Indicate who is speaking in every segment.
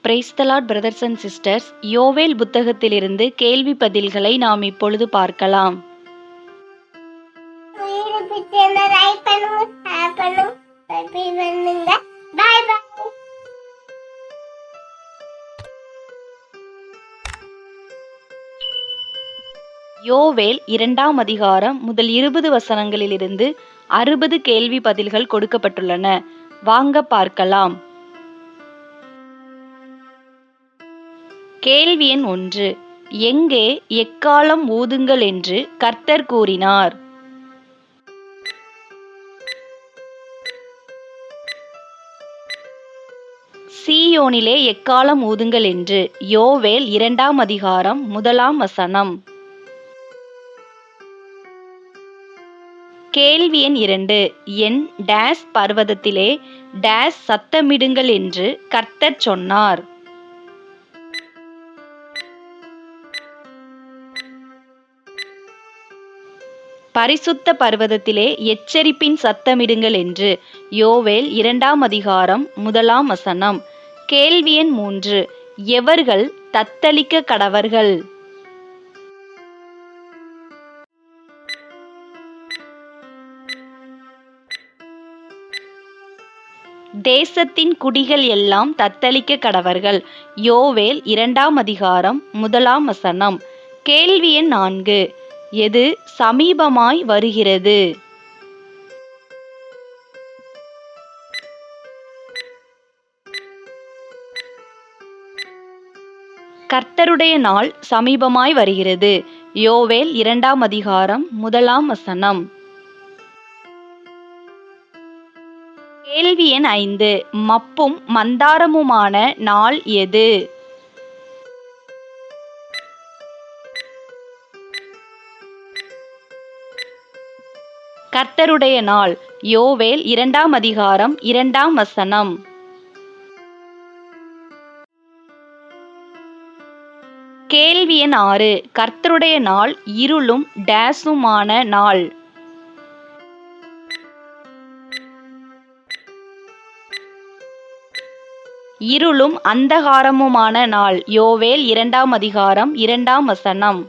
Speaker 1: Praise the Lord brothers and sisters. யோவேல் புத்தகத்திலிருந்து கேள்வி பதில்களை நாம் இப்பொழுது பார்க்கலாம். யோவேல் 2ஆம் அதிகாரம் முதல் 20 வசனங்களிலிருந்து 60 கேள்வி பதில்கள் கொடுக்கப்பட்டுள்ளன. வாங்க பார்க்கலாம். கேள்வி எண் 1. எங்கே எக்காளம் ஊதுங்கள் என்று கர்த்தர் கூறினார்? சீயோனிலே எக்காளம் ஊதுங்கள் என்று. யோவேல் 2ஆம் அதிகாரம் 1ஆம் வசனம். கேள்வி எண் 2. என் டேஸ் பர்வதத்திலே டேஸ் சத்தமிடுங்கள் என்று கர்த்தர் சொன்னார்? பரிசுத்த பர்வதத்திலே எச்சரிப்பின் சத்தமிடுங்கள் என்று. யோவேல் 2ஆம் அதிகாரம் 1ஆம் வசனம். கேள்வி எண் 3. எவர்கள் தத்தளிக்க கடவர்கள்? தேசத்தின் குடிகள் எல்லாம் தத்தளிக்க கடவர்கள். யோவேல் 2ஆம் அதிகாரம் 1ஆம் வசனம். கேள்வி எண் 4. எது சமீபமாய் வருகிறது? கர்த்தருடைய நாள் சமீபமாய் வருகிறது. யோவேல் 2ஆம் அதிகாரம் 1ஆம் வசனம். கேள்வி எண் 5. மப்பும் மந்தாரமுமான நாள் எது? கர்த்தருடைய நாள். யோவேல் 2ஆம் அதிகாரம் 2ஆம் வசனம். கேள்வி எண் 6. கர்த்தருடைய நாள் இருளும் டேசுமான நாள். இருளும் அந்தகாரமுமான நாள். யோவேல் 2ஆம் அதிகாரம் 2ஆம் வசனம்.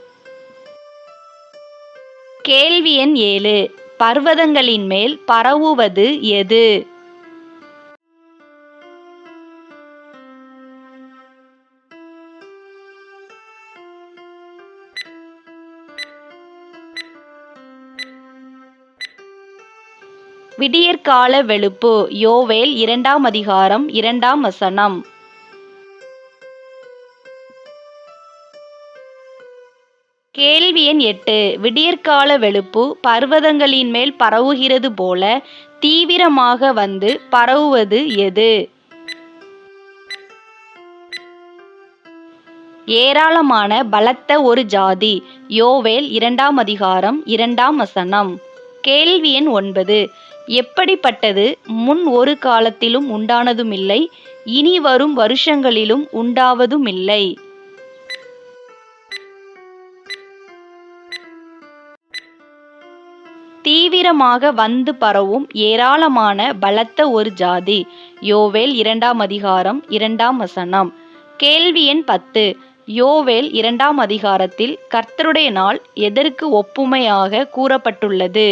Speaker 1: கேள்வி எண் 7. பர்வதங்களின் மேல் பரவுவது எது? விடியற்கால வெளுப்பு. யோவேல் 2ஆம் அதிகாரம் 2ஆம் வசனம். கேள்வி எண் 8. விடியற்கால வெளுப்பு பர்வதங்களின் மேல் பரவுகிறது போல தீவிரமாக வந்து பரவுவது எது? ஏராளமான பலத்த ஒரு ஜாதி. யோவேல் 2ஆம் அதிகாரம் 2ஆம் வசனம். கேள்வி எண் 9. எப்படிப்பட்டது முன் ஒரு காலத்திலும் உண்டானதுமில்லை, இனி வரும் வருஷங்களிலும் உண்டாவதுமில்லை. தீவிரமாக வந்து பரவும் ஏராளமான பலத்த ஒரு ஜாதி. யோவேல் 2ஆம் அதிகாரம் 2ஆம் வசனம். கேள்வி எண் 10. யோவேல் 2ஆம் அதிகாரத்தில் கர்த்தருடைய நாள் எதற்கு ஒப்புமையாக கூறப்பட்டுள்ளது?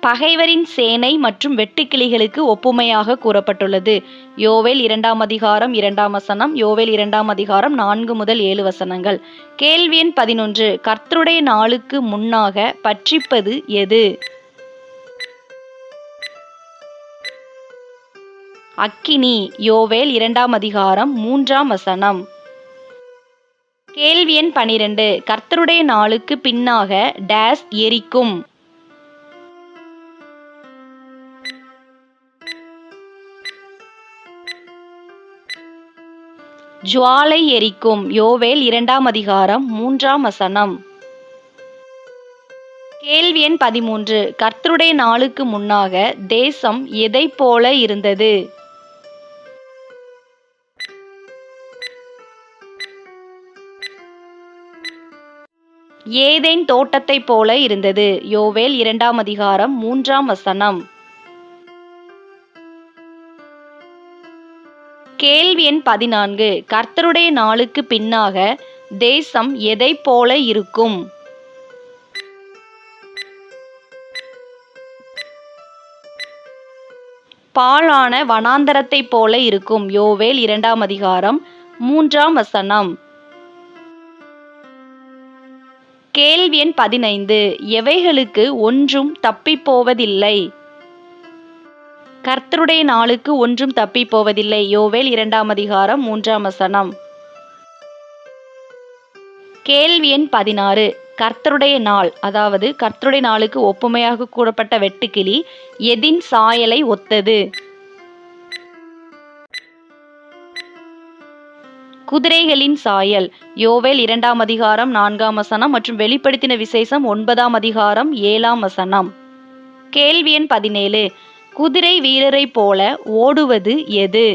Speaker 1: பகைவரின் சேனை மற்றும் வெட்டுக்கிளிகளுக்கு ஒப்புமையாக கூறப்பட்டுள்ளது. யோவேல் 2ஆம் அதிகாரம் 2ஆம் வசனம். யோவேல் 2ஆம் அதிகாரம் 4 முதல் 7 வசனங்கள். கேள்வி எண் 11. கர்த்தருடைய நாளுக்கு முன்னாக பட்சிப்பது எது? அக்கினி. யோவேல் 2ஆம் அதிகாரம் 3ஆம் வசனம். கேள்வி எண் 12. கர்த்தருடைய நாளுக்கு பின்னாக டேஸ் எரிக்கும். ஜுவாலை எரிக்கும். யோவேல் 2ஆம் அதிகாரம் 3ஆம் வசனம். கேள்வி எண் 13. கர்த்தருடைய நாளுக்கு முன்னாக தேசம் எதைப் போல இருந்தது? ஏதேன் தோட்டத்தைப் போல இருந்தது. யோவேல் 2ஆம் அதிகாரம் 3ஆம் வசனம். கேள்வி எண் 14. கர்த்தருடைய நாளுக்கு பின்னாக தேசம் எதைப் போல இருக்கும்? பாழான வனாந்தரத்தைப் போல இருக்கும். யோவேல் 2ஆம் அதிகாரம் 3ஆம் வசனம். கேள்வி எண் 15. எவைகளுக்கு ஒன்றும் தப்பிப்போவதில்லை? கர்த்தருடைய நாளுக்கு ஒன்றும் தப்பிப்போவதில்லை. யோவேல் 2ஆம் அதிகாரம் 3ஆம் வசனம். கேள்வி எண் 16. கர்த்தருடைய நாள், அதாவது கர்த்தருடைய நாளுக்கு ஒப்புமையாக கூறப்பட்ட வெட்டுக்கிளி எதின் சாயலை ஒத்தது? குதிரைகளின் சாயல். யோவேல் 2ஆம் அதிகாரம் 4ஆம் வசனம் மற்றும் வெளிப்படுத்தின விசேஷம் 9ஆம் அதிகாரம் 7ஆம் வசனம். கேள்வி எண் 17. குதிரை வீரரைப் போல ஓடுவது எது?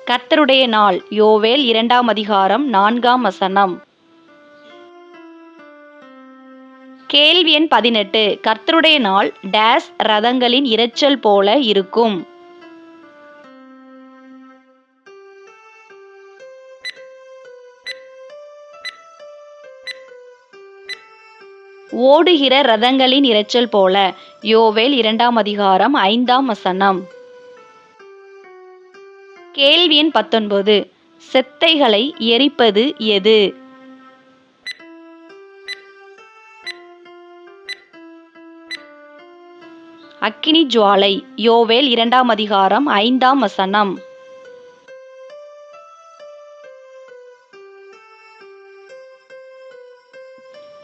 Speaker 1: கர்த்தருடைய நாள். யோவேல் 2ஆம் அதிகாரம் 4ஆம் வசனம். கேள்வி எண் 18. கர்த்தருடைய நாள் டேஸ் ரதங்களின் இரைச்சல் போல இருக்கும்? ஓடுகிற ரதங்களின் இரைச்சல் போல. யோவேல் 2ஆம் அதிகாரம் 5ஆம் வசனம். கேள்வி எண் 19. செத்தைகளை எரிப்பது எது? அக்கினி ஜுவாலை. யோவேல் 2ஆம் அதிகாரம் 5ஆம் வசனம்.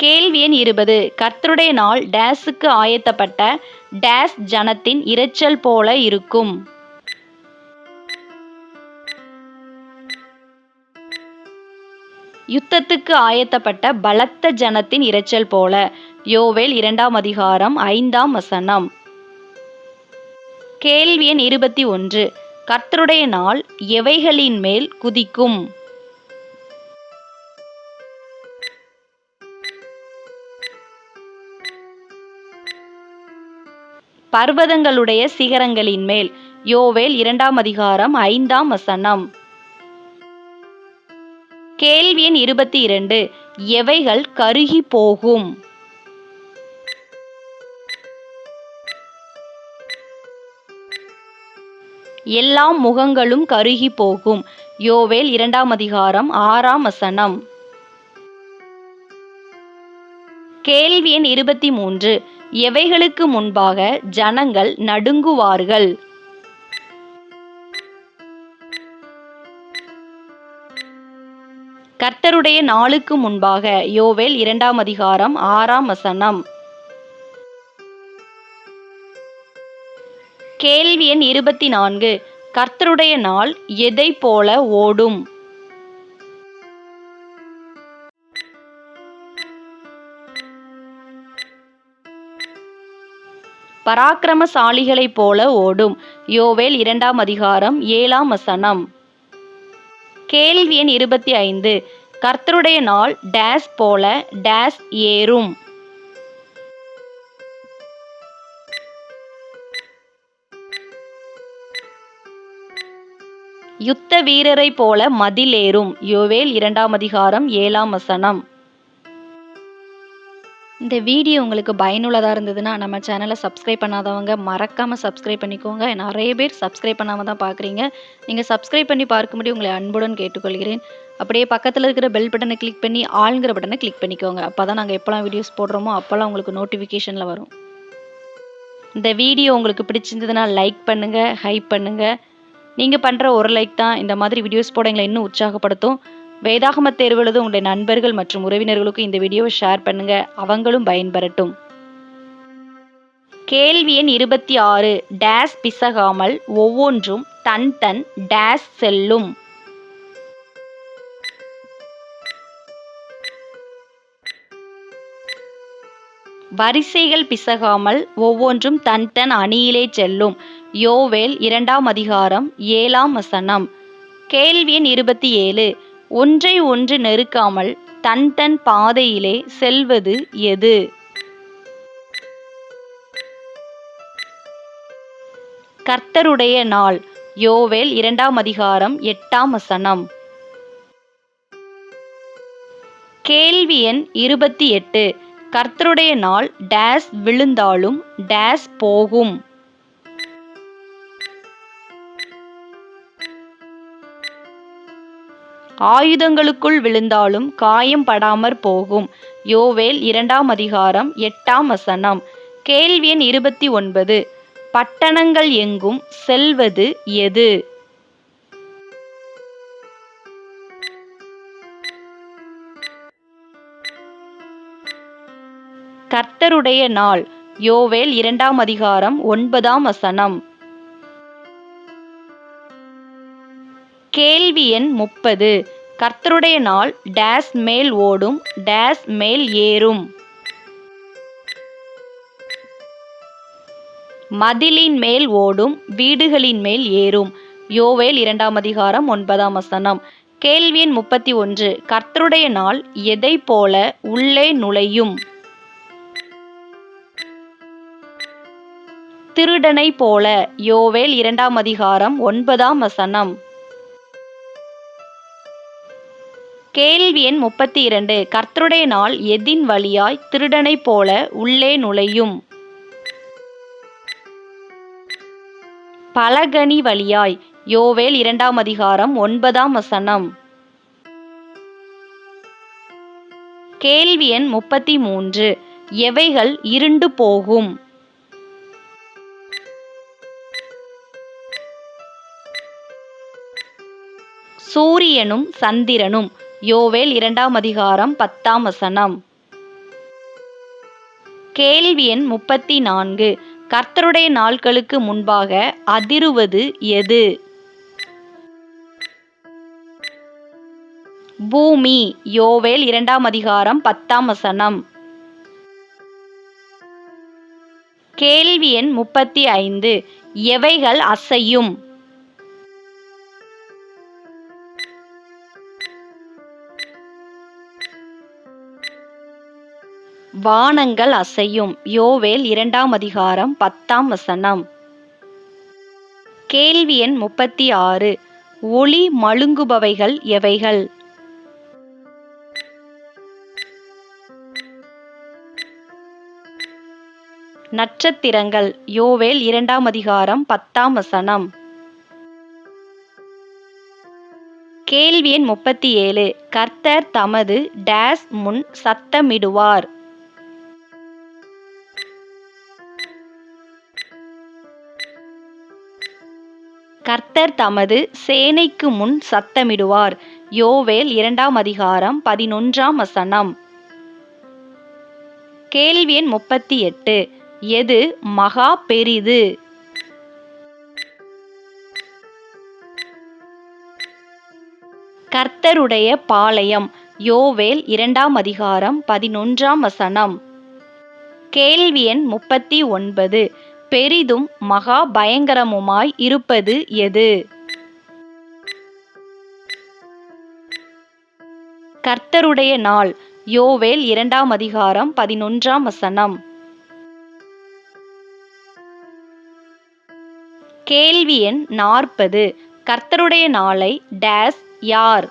Speaker 1: கேள்வி எண் 20. கர்த்தருடைய நாள் டேஸுக்கு ஆயத்தப்பட்ட டேஸ் ஜனத்தின் இரைச்சல் போல இருக்கும்? யுத்தத்துக்கு ஆயத்தப்பட்ட பலத்த ஜனத்தின் இரைச்சல் போல. யோவேல் 2ஆம் அதிகாரம் 5ஆம் வசனம். கேள்வி எண் 21. கர்த்தருடைய நாள் எவைகளின் மேல் குதிக்கும்? பர்வதங்களுடைய சிகரங்களின் மேல். யோவேல் 2ஆம் அதிகாரம் 5ஆம் வசனம். கேள்வி எண் 22. எவைகள் கருகி போகும்? எல்லா முகங்களும் கருகி போகும். யோவேல் 2ஆம் அதிகாரம் 6ஆம் வசனம். கேள்வி எண் 23. எவைகளுக்கு முன்பாக ஜனங்கள் நடுங்குவார்கள்? கர்த்தருடைய நாளுக்கு முன்பாக. யோவேல் 2ஆம் அதிகாரம் 6ஆம் வசனம். கேள்வி எண் 24. கர்த்தருடைய நாள் எதைப் போல ஓடும்? பராக்கிரமசாலிகளைப் போல ஓடும். யோவேல் 2ஆம் அதிகாரம் 7ஆம் வசனம். கேள்வி எண் 25. கர்த்தருடைய நாள் டேஸ் போல டேஸ் ஏறும்? யுத்த வீரரைப் போல மதிலேறும். யோவேல் 2ஆம் அதிகாரம் 7ஆம் வசனம். இந்த வீடியோ உங்களுக்கு பயனுள்ளதாக இருந்ததுன்னா நம்ம சேனலை சப்ஸ்கிரைப் பண்ணாதவங்க மறக்காமல் சப்ஸ்கிரைப் பண்ணிக்கோங்க. நிறைய பேர் சப்ஸ்கிரைப் பண்ணாமல் தான் பார்க்குறீங்க. நீங்கள் சப்ஸ்கிரைப் பண்ணி பார்க்கும்படி உங்களை அன்புடன் கேட்டுக்கொள்கிறேன். அப்படியே பக்கத்தில் இருக்கிற பெல் பட்டனை கிளிக் பண்ணி ஆளுங்கிற பட்டனை கிளிக் பண்ணிக்கோங்க. அப்போ தான் நாங்கள் எப்போல்லாம் வீடியோஸ் போடுறோமோ அப்போல்லாம் உங்களுக்கு நோட்டிஃபிகேஷனில் வரும். இந்த வீடியோ உங்களுக்கு பிடிச்சிருந்ததுன்னா லைக் பண்ணுங்கள், ஹைப் பண்ணுங்கள். நீங்கள் பண்ணுற ஒரு லைக் தான் இந்த மாதிரி வீடியோஸ் போட எங்களை இன்னும் உற்சாகப்படுத்தும். வேதாகம தேர்வு எழுத உங்களுடைய நண்பர்கள் மற்றும் உறவினர்களுக்கு இந்த வீடியோவை ஷேர் பண்ணுங்க, அவங்களும் பயன்பெறட்டும். கேள்வி எண் 26. டேஸ் பிசகாமல் ஒவ்வொன்றும் தன் தன் டேஸ் செல்லும்? வரிசைகள் பிசகாமல் ஒவ்வொன்றும் தன் தன் அணியிலே செல்லும். யோவேல் 2ஆம் அதிகாரம் 7ஆம் வசனம். கேள்வி எண் 27. ஒன்றை ஒன்று நெருக்காமல் தன் தன் பாதையிலே செல்வது எது? கர்த்தருடைய நாள். யோவேல் 2ஆம் அதிகாரம் 8ஆம் வசனம். கேள்வி எண் 28. கர்த்தருடைய நாள் டேஸ் விழுந்தாலும் டேஸ் போகும். ஆயுதங்களுக்குள் விழுந்தாலும் காயம் படாமற் போகும். யோவேல் 2ஆம் அதிகாரம் 8ஆம் வசனம். கேள்வி எண் 29. பட்டணங்கள் எங்கும் செல்வது எது? கர்த்தருடைய நாள். யோவேல் 2ஆம் அதிகாரம் 9ஆம் வசனம். கேள்வி எண் 30. கர்த்தருடைய நாள் டேஸ் மேல் ஓடும் டேஸ் மேல் ஏறும். மதிலின் மேல் ஓடும் வீடுகளின் மேல் ஏறும். யோவேல் 2ஆம் அதிகாரம் 9ஆம் வசனம். கேள்வி எண் 31. கர்த்தருடைய நாள் எதை போல உள்ளே நுழையும்? திருடனை போல. யோவேல் 2ஆம் அதிகாரம் 9ஆம் வசனம். கேள்வி எண் 32. கர்த்தருடைய நாள் எதின் வழியாய் திருடனை போல உள்ளே நுழையும்? பலகணி வழியாய். யோவேல் 2ஆம் அதிகாரம் 9ஆம் வசனம். கேள்வி எண் 33. எவைகள் இருண்டு போகும்? சூரியனும் சந்திரனும். யோவேல் 2ஆம் அதிகாரம் 10ஆம் வசனம். கேள்வி எண் 34. கர்த்தருடைய நாட்களுக்கு முன்பாக அதிருவது எது? பூமி. யோவேல் 2ஆம் அதிகாரம் 10ஆம் வசனம். கேள்வி எண் 35. எவைகள் அசையும்? வானங்கள் அசையும். யோவேல் 2ஆம் அதிகாரம் 10ஆம் வசனம். கேள்வி எண் 36. ஒளி மழுங்குபவைகள் எவைகள்? நட்சத்திரங்கள். யோவேல் 2ஆம் அதிகாரம் 10ஆம் வசனம். கேள்வி எண் 37. கர்த்தர் தமது டேஸ் முன் சத்தமிடுவார். கர்த்தர் தமது சேனைக்கு முன் சத்தமிடுவார். யோவேல் 2ஆம் அதிகாரம் 11ஆம் வசனம். கேள்வி எண் 38. எது மகா பெரிது? கர்த்தருடைய பாளையம். யோவேல் 2ஆம் அதிகாரம் 11ஆம் வசனம். கேள்வி எண் 39. பெரிதும் மகா பயங்கரமுமாய் இருப்பது எது? கர்த்தருடைய நாள். யோவேல் 2ஆம் அதிகாரம் 11ஆம் வசனம். கேள்வி எண் 40. கர்த்தருடைய நாளை டேஸ் யார்?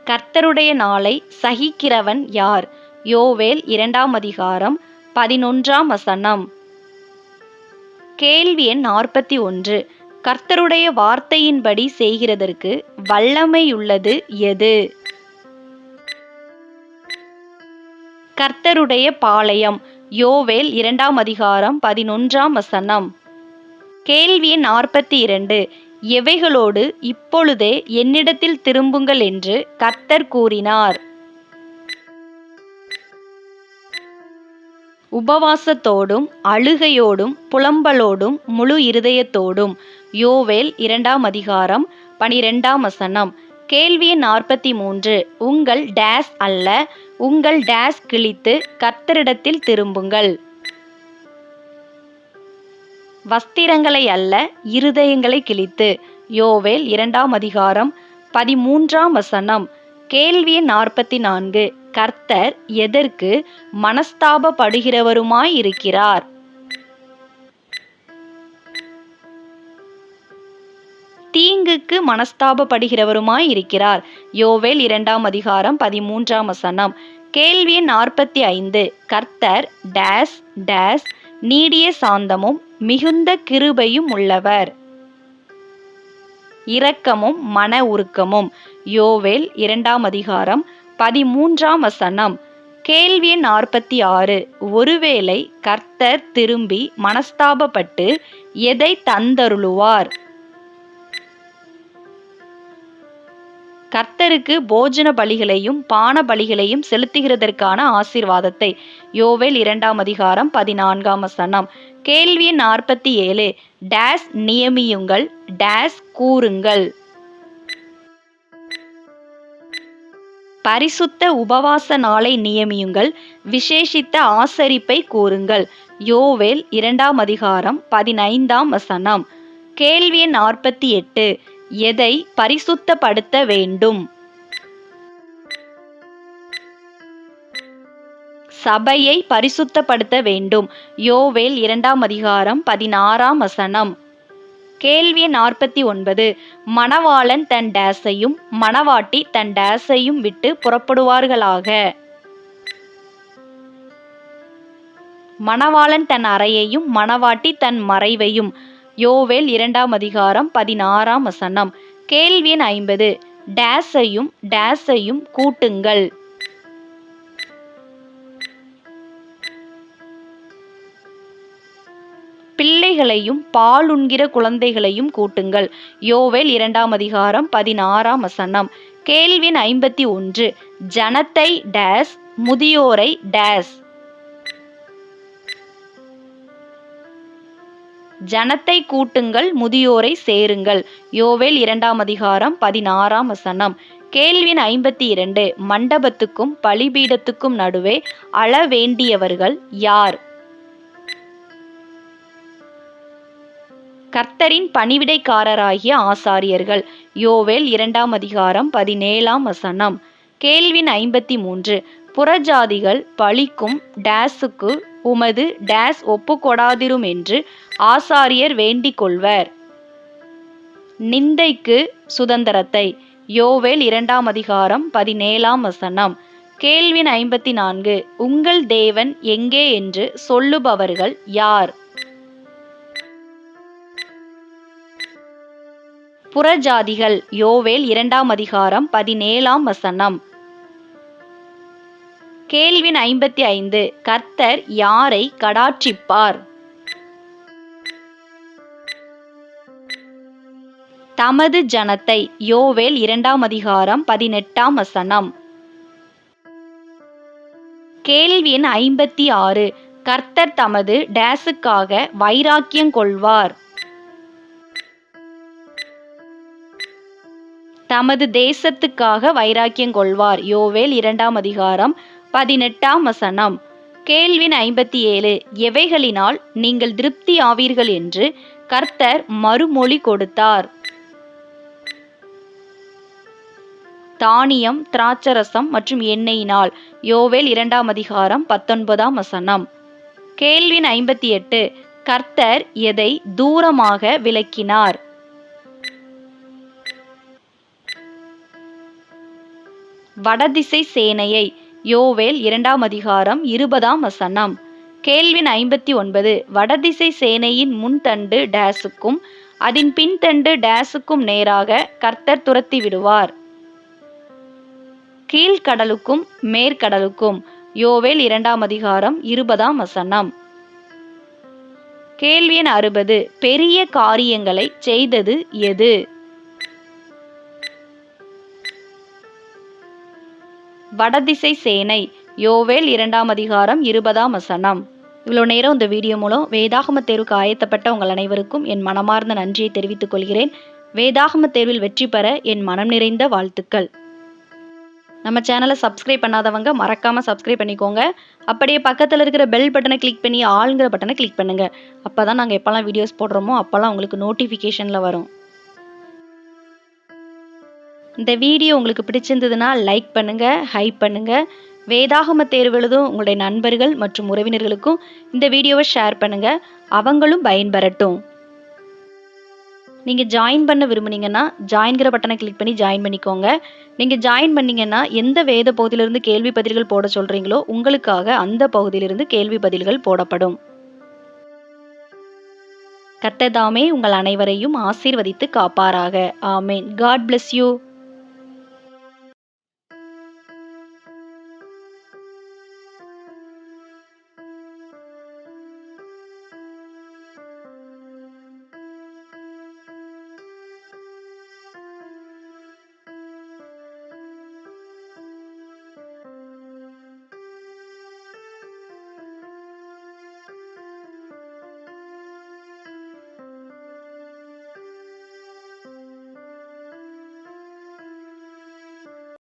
Speaker 1: கர்த்தருடைய நாளை சகிக்கிறவன் யார்? யோவேல் 2ஆம் அதிகாரம் 11ஆம் வசனம். கேள்வி எண் 41. கர்த்தருடைய வார்த்தையின்படி செய்கிறதற்கு வல்லமையுள்ளது எது? கர்த்தருடைய பாளையம். யோவேல் 2ஆம் அதிகாரம் 11ஆம் வசனம். கேள்வி எண் 42. எவைகளோடு இப்பொழுதே என்னிடத்தில் திரும்புங்கள் என்று கர்த்தர் கூறினார்? உபவாசத்தோடும் அழுகையோடும் புலம்பலோடும் முழு இருதயத்தோடும். யோவேல் 2ஆம் அதிகாரம் 12ஆம் வசனம். கேள்வி எண் 43. உங்கள் டேஸ் அல்ல உங்கள் டேஸ் கிழித்து கர்த்தரிடத்தில் திரும்புங்கள். வஸ்திரங்களை அல்ல, இருதயங்களை கிழித்து. யோவேல் 2ஆம் அதிகாரம் 13ஆம் வசனம். கேள்வி எண் 44. கர்த்தர் எதற்கு மனஸ்தாபப்படுகிறவருமாயிருக்கிறார்? தீங்குக்கு மனஸ்தாபப்படுகிறவருமாயிருக்கிறார். யோவேல் 2ஆம் அதிகாரம் 13ஆம் வசனம். கேள்வி எண் 45. கர்த்தர் டேஸ் டேஸ் நீடிய சாந்தமும் மிகுந்த கிருபையும் உள்ளவர். இரக்கமும் மன உருக்கமும். யோவேல் 2ஆம் அதிகாரம் 13ஆம் வசனம். கேள்வி எண் 46. ஒருவேளை கர்த்தர் திரும்பி மனஸ்தாபப்பட்டு எதை தந்தருளுவார்? கர்த்தருக்கு போஜன பலிகளையும் பான பலிகளையும் செலுத்துகிறதற்கான ஆசீர்வாதத்தை. யோவேல் 2ஆம் அதிகாரம் 14ஆம் வசனம். கேள்வி எண் 47. டேஸ் நியமியுங்கள், டேஸ் கூறுங்கள். பரிசுத்த உபவாச நாளை நியமியுங்கள், விசேஷித்த ஆசரிப்பை கூறுங்கள். யோவேல் 2ஆம் அதிகாரம் 15ஆம் வசனம். கேள்வி எண் 48. எதை பரிசுத்தப்படுத்த வேண்டும்? சபையை பரிசுத்தப்படுத்த வேண்டும். யோவேல் 2ஆம் அதிகாரம் 16ஆம் வசனம். கேள்வி 49. மணவாளன் தன் டேஸையும் மணவாட்டி தன் டேஸையும் விட்டு புறப்படுவார்களாக. மணவாளன் தன் அறையையும் மணவாட்டி தன் மறைவையும். யோவேல் 2ஆம் அதிகாரம் 16ஆம் வசனம். கேள்வி எண் 50. டேஸையும் டேஸையும் கூட்டுங்கள். பிள்ளைகளையும் பாலுண்கிற குழந்தைகளையும் கூட்டுங்கள். யோவேல் 2ஆம் அதிகாரம் 16ஆம் வசனம். கேள்வி எண் 51. ஜனத்தை டேஸ் முதியோரை டேஸ். ஜனத்தை கூட்டுங்கள், முதியோரை சேருங்கள். யோவேல் 2ஆம் அதிகாரம் 16ஆம் வசனம். கேள்வி எண் 52. மண்டபத்துக்கும் பலிபீடத்துக்கும் நடுவே அழ வேண்டியவர்கள் யார்? கர்த்தரின் பணிவிடைக்காரராகிய ஆசாரியர்கள். யோவேல் 2ஆம் அதிகாரம் 17ஆம் வசனம். கேள்வி எண் 53. புறஜாதிகள் பலிக்கும் டேஸுக்கு உமது டேஸ் ஒப்புக்கொடாதிரும் என்று ஆசாரியர் வேண்டிக் கொள்வர். நிந்தைக்கு சுதந்திரத்தை. யோவேல் 2ஆம் அதிகாரம் 17ஆம் வசனம். கேள்வி எண் 54. உங்கள் தேவன் எங்கே என்று சொல்லுபவர்கள் யார்? புறஜாதிகள். யோவேல் 2ஆம் அதிகாரம் 17ஆம் வசனம். கேள்வி எண் 55. கர்த்தர் யாரை கடாட்சிப்பார்? தமது ஜனத்தை. யோவேல் 2ஆம் அதிகாரம் 18ஆம் வசனம். கேள்வி எண் 56. கர்த்தர் தமது டேஸுக்காக வைராக்கியம் கொள்வார். தமது தேசத்துக்காக வைராக்கியம் கொள்வார். யோவேல் 2ஆம் அதிகாரம் 18ஆம் வசனம். கேள்வி எண் 57. எவைகளினால் நீங்கள் திருப்தி ஆவீர்கள் என்று கர்த்தர் மறுமொழி கொடுத்தார்? தானியம், திராட்சரசம் மற்றும் எண்ணெயினால். யோவேல் 2ஆம் அதிகாரம் 19ஆம் வசனம். கேள்வி எண் 58. கர்த்தர் எதை தூரமாக விலக்கினார்? வடதிசை சேனையை. யோவேல் 2ஆம் அதிகாரம் 20ஆம் வசனம். கேள்வி எண் 59. வடதிசை சேனையின் முன்தண்டு டேஸுக்கும் அதன் பின்தண்டு டேஸுக்கும் நேராக கர்த்தர் துரத்தி விடுவார். கீழ்கடலுக்கும் மேற்கடலுக்கும். யோவேல் 2ஆம் அதிகாரம் 20ஆம் வசனம். கேள்வி எண் 60. பெரிய காரியங்களை செய்தது எது? வடதிசை சேனை. யோவேல் 2ஆம் அதிகாரம் 20ஆம் வசனம். இவ்வளோ நேரம் இந்த வீடியோ மூலம் வேதாகம தேர்வுக்கு ஆயத்தப்பட்ட உங்கள் அனைவருக்கும் என் மனமார்ந்த நன்றியை தெரிவித்துக் கொள்கிறேன். வேதாகம தேர்வில் வெற்றி பெற என் மனம் நிறைந்த வாழ்த்துக்கள். நம்ம சேனலை சப்ஸ்கிரைப் பண்ணாதவங்க மறக்காமல் சப்ஸ்கிரைப் பண்ணிக்கோங்க. அப்படியே பக்கத்தில் இருக்கிற பெல் பட்டனை கிளிக் பண்ணி ஆளுங்கிற பட்டனை கிளிக் பண்ணுங்கள். அப்போ தான் நாங்கள் எப்போல்லாம் வீடியோஸ் போடுறோமோ அப்போல்லாம் உங்களுக்கு நோட்டிஃபிகேஷனில் வரும். இந்த வீடியோ உங்களுக்கு பிடிச்சிருந்ததுன்னா லைக் பண்ணுங்கள், ஹைப் பண்ணுங்கள். வேதாகம தேர்வு எழுதும் உங்களுடைய நண்பர்கள் மற்றும் உறவினர்களுக்கும் இந்த வீடியோவை ஷேர் பண்ணுங்கள். அவங்களும் பயன்பெறட்டும். நீங்கள் ஜாயின் பண்ண விரும்புனீங்கன்னா ஜாயின்கிற பட்டனை கிளிக் பண்ணி ஜாயின் பண்ணிக்கோங்க. நீங்கள் ஜாயின் பண்ணீங்கன்னா எந்த வேத பகுதியிலிருந்து கேள்வி பதில்கள் போட சொல்கிறீங்களோ உங்களுக்காக அந்த பகுதியிலிருந்து கேள்வி பதில்கள் போடப்படும். கர்த்தர் தாமே உங்கள் அனைவரையும் ஆசீர்வதித்து காப்பாராக. ஆமேன். God bless you.